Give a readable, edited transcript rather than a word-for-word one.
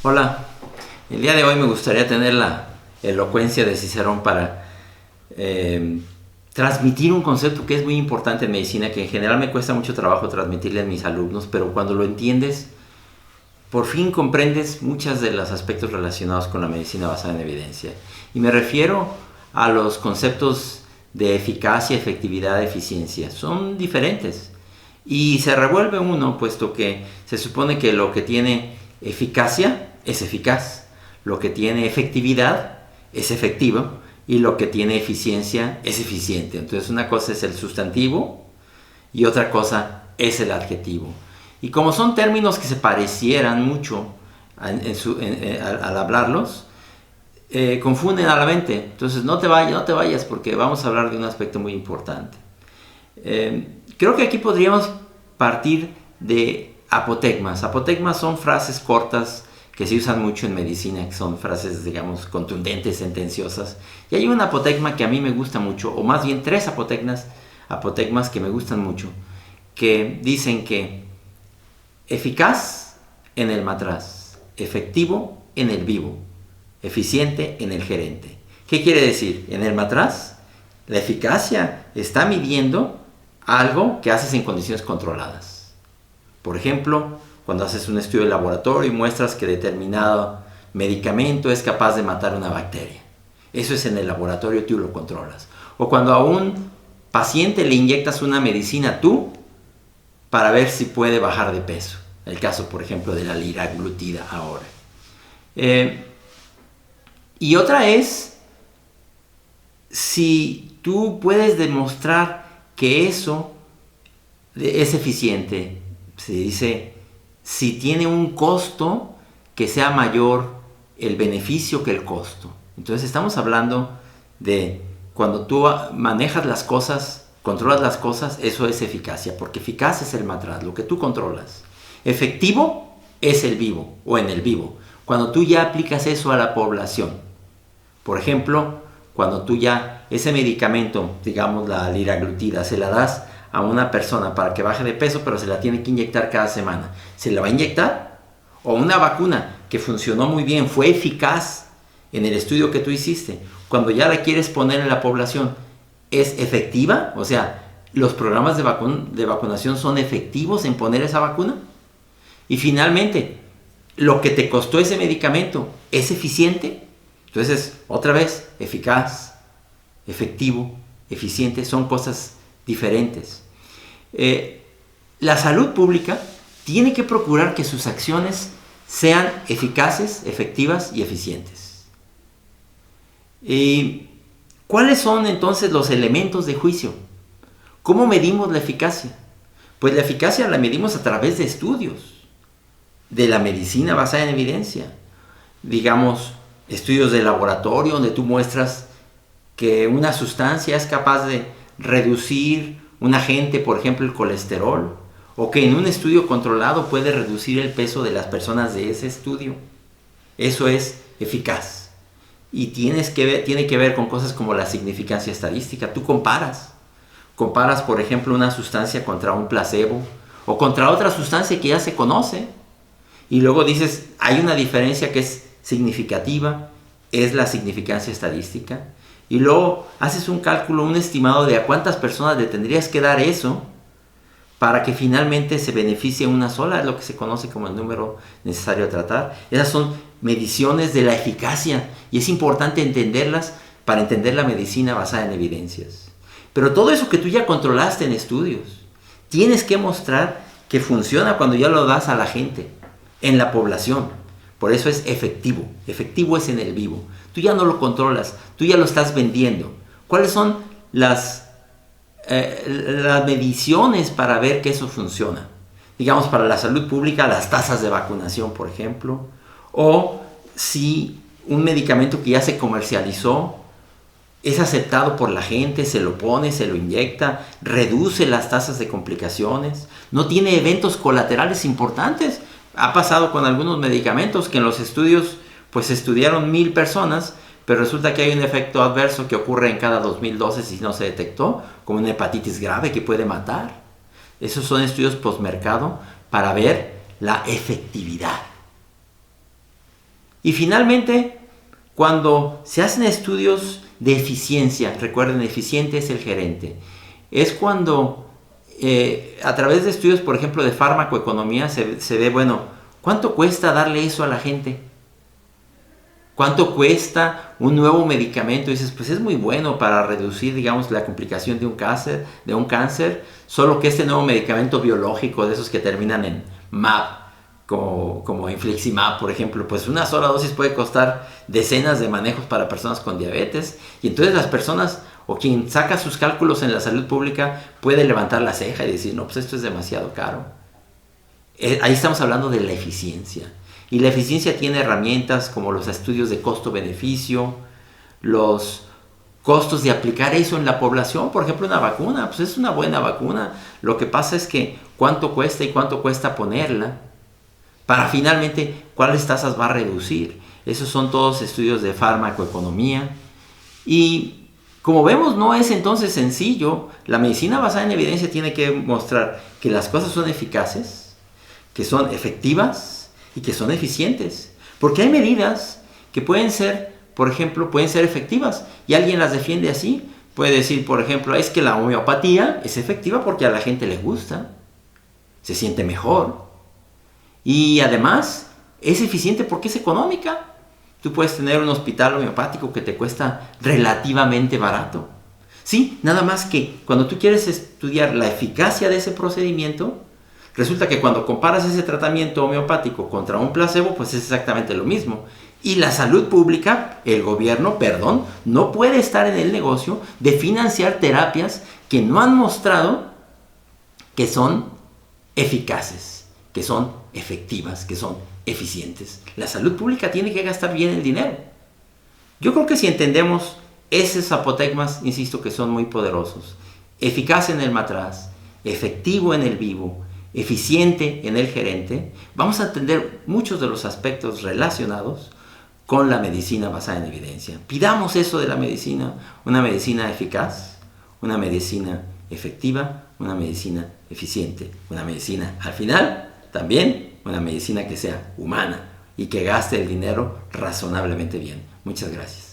Hola, el día de hoy me gustaría tener la elocuencia de Cicerón para transmitir un concepto que es muy importante en medicina, que en general me cuesta mucho trabajo transmitirle a mis alumnos, pero cuando lo entiendes, por fin comprendes muchos de los aspectos relacionados con la medicina basada en evidencia. Y me refiero a los conceptos de eficacia, efectividad, eficiencia. Son diferentes. Y se revuelve uno, puesto que se supone que lo que tiene eficacia es eficaz, lo que tiene efectividad es efectivo y lo que tiene eficiencia es eficiente. Entonces una cosa es el sustantivo y otra cosa es el adjetivo. Y como son términos que se parecieran mucho al hablarlos, confunden a la mente. Entonces no te vayas porque vamos a hablar de un aspecto muy importante. Creo que aquí podríamos partir de apotegmas. Apotegmas son frases cortas que se usan mucho en medicina, que son frases, digamos, contundentes, sentenciosas. Y hay un apotegma que a mí me gusta mucho, o más bien tres apotegmas que me gustan mucho, que dicen que eficaz en el matraz, efectivo en el vivo, eficiente en el gerente. ¿Qué quiere decir? En el matraz, la eficacia está midiendo algo que haces en condiciones controladas. Por ejemplo, cuando haces un estudio de laboratorio y muestras que determinado medicamento es capaz de matar una bacteria. Eso es en el laboratorio, tú lo controlas. O cuando a un paciente le inyectas una medicina tú para ver si puede bajar de peso. El caso, por ejemplo, de la liraglutida ahora. Y otra es si tú puedes demostrar que eso es eficiente. Se dice, si tiene un costo que sea mayor el beneficio que el costo. Entonces estamos hablando de cuando tú manejas las cosas, controlas las cosas, eso es eficacia, porque eficaz es el matraz, lo que tú controlas. Efectivo es el vivo o en el vivo, cuando tú ya aplicas eso a la población. Por ejemplo, cuando tú ya ese medicamento, digamos la liraglutida, se la das a una persona para que baje de peso, pero se la tiene que inyectar cada semana. ¿Se la va a inyectar? O una vacuna que funcionó muy bien, fue eficaz en el estudio que tú hiciste. Cuando ya la quieres poner en la población, ¿es efectiva? O sea, ¿los programas de vacunación son efectivos en poner esa vacuna? Y finalmente, ¿lo que te costó ese medicamento es eficiente? Entonces, otra vez, eficaz, efectivo, eficiente, son cosas diferentes. La salud pública tiene que procurar que sus acciones sean eficaces, efectivas y eficientes. ¿Cuáles son entonces los elementos de juicio? ¿Cómo medimos la eficacia? Pues la eficacia la medimos a través de estudios de la medicina basada en evidencia. Digamos, estudios de laboratorio donde tú muestras que una sustancia es capaz de reducir un agente, por ejemplo el colesterol, o que en un estudio controlado puede reducir el peso de las personas de ese estudio. Eso es eficaz. Y tiene que ver con cosas como la significancia estadística. Tú comparas, por ejemplo, una sustancia contra un placebo o contra otra sustancia que ya se conoce. Y luego dices, hay una diferencia que es significativa, es la significancia estadística. Y luego haces un cálculo, un estimado de a cuántas personas le tendrías que dar eso para que finalmente se beneficie una sola, es lo que se conoce como el número necesario a tratar. Esas son mediciones de la eficacia y es importante entenderlas para entender la medicina basada en evidencias. Pero todo eso que tú ya controlaste en estudios, tienes que mostrar que funciona cuando ya lo das a la gente, en la población. Por eso es efectivo. Efectivo es en el vivo. Tú ya no lo controlas, tú ya lo estás vendiendo. ¿Cuáles son las mediciones para ver que eso funciona? Digamos, para la salud pública, las tasas de vacunación, por ejemplo, o si un medicamento que ya se comercializó es aceptado por la gente, se lo pone, se lo inyecta, reduce las tasas de complicaciones, no tiene eventos colaterales importantes. Ha pasado con algunos medicamentos que en los estudios pues estudiaron 1000 personas, pero resulta que hay un efecto adverso que ocurre en cada 2012 si no se detectó, como una hepatitis grave que puede matar. Esos son estudios postmercado para ver la efectividad. Y finalmente, cuando se hacen estudios de eficiencia, recuerden, eficiente es el gerente, es cuando a través de estudios, por ejemplo, de farmacoeconomía, se ve, bueno, ¿cuánto cuesta darle eso a la gente? ¿Cuánto cuesta un nuevo medicamento? Y dices, pues es muy bueno para reducir, digamos, la complicación de un cáncer, solo que este nuevo medicamento biológico, de esos que terminan en MAP, como infliximab, por ejemplo, pues una sola dosis puede costar decenas de manejos para personas con diabetes. Y entonces las personas, o quien saca sus cálculos en la salud pública, puede levantar la ceja y decir, no, pues esto es demasiado caro. Ahí estamos hablando de la eficiencia. Y la eficiencia tiene herramientas como los estudios de costo-beneficio, los costos de aplicar eso en la población. Por ejemplo, una vacuna, pues es una buena vacuna. Lo que pasa es que cuánto cuesta y cuánto cuesta ponerla, para finalmente cuáles tasas va a reducir. Esos son todos estudios de farmacoeconomía. Y como vemos, no es entonces sencillo. La medicina basada en evidencia tiene que mostrar que las cosas son eficaces, que son efectivas y que son eficientes. Porque hay medidas que pueden ser, por ejemplo, pueden ser efectivas y alguien las defiende así. Puede decir, por ejemplo, es que la homeopatía es efectiva porque a la gente le gusta, se siente mejor y además es eficiente porque es económica. Tú puedes tener un hospital homeopático que te cuesta relativamente barato. Sí, nada más que cuando tú quieres estudiar la eficacia de ese procedimiento, resulta que cuando comparas ese tratamiento homeopático contra un placebo, pues es exactamente lo mismo. Y la salud pública, el gobierno, no puede estar en el negocio de financiar terapias que no han mostrado que son eficaces, que son efectivas, que son eficientes. La salud pública tiene que gastar bien el dinero. Yo creo que si entendemos esos apotegmas, insisto, que son muy poderosos, eficaz en el matraz, efectivo en el vivo, eficiente en el gerente, vamos a entender muchos de los aspectos relacionados con la medicina basada en evidencia. Pidamos eso de la medicina, una medicina eficaz, una medicina efectiva, una medicina eficiente, una medicina, al final, también una medicina que sea humana y que gaste el dinero razonablemente bien. Muchas gracias.